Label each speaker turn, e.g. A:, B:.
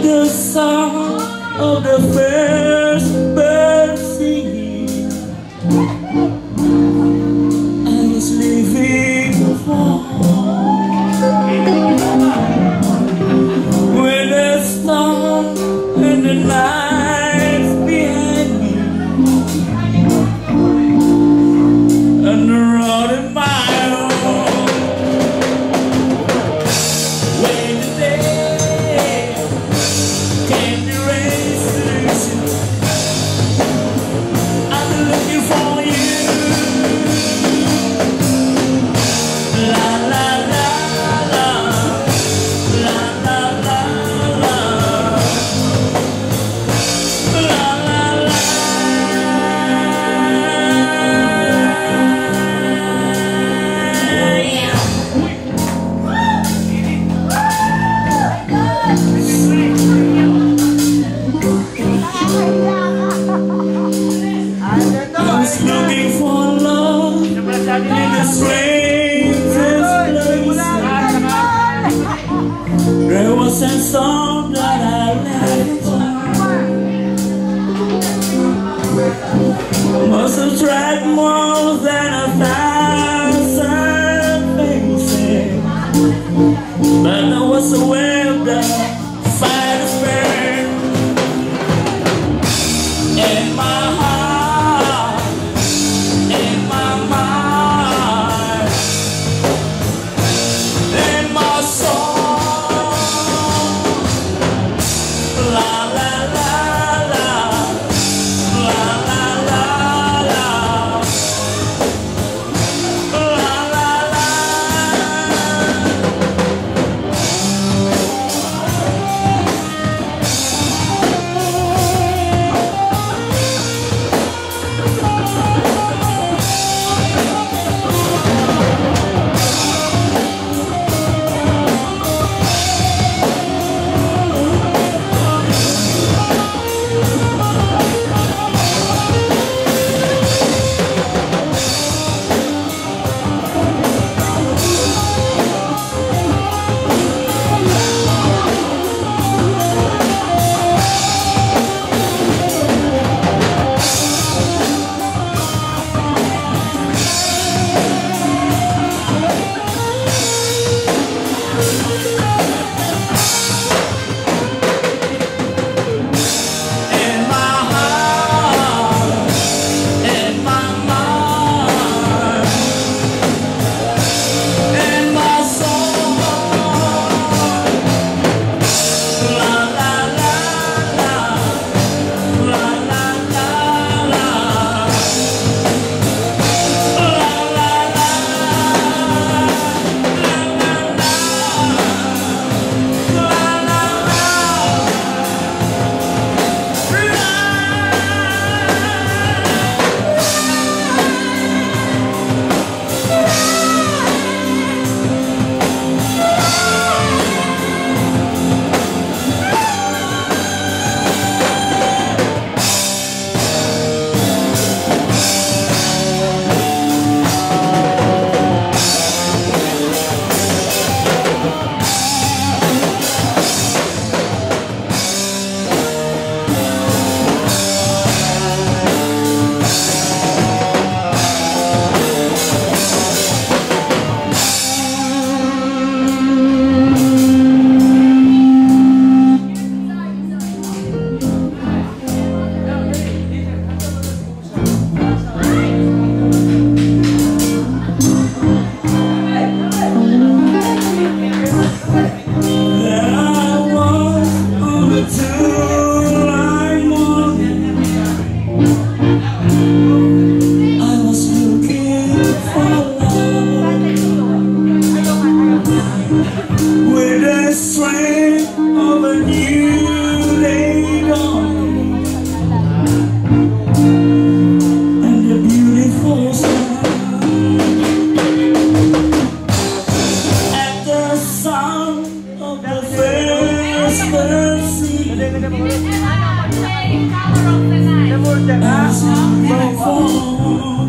A: the sound of the first bird singing, I was living for. With the stars and the nights behind me, and the road in my own. When the day came to race, I've been looking for you. La la la la, la la la la, la la la. I was looking for love in the strangest places. There was a song that I left. Must have tried more than 1,000 faces, but there was a web that fire burned in my heart, in my mind, in my soul. La la la la, la la la la, la la la. With the strength of a new day dawning, and the beautiful sun, at the sound of the first bird singing, as I fall,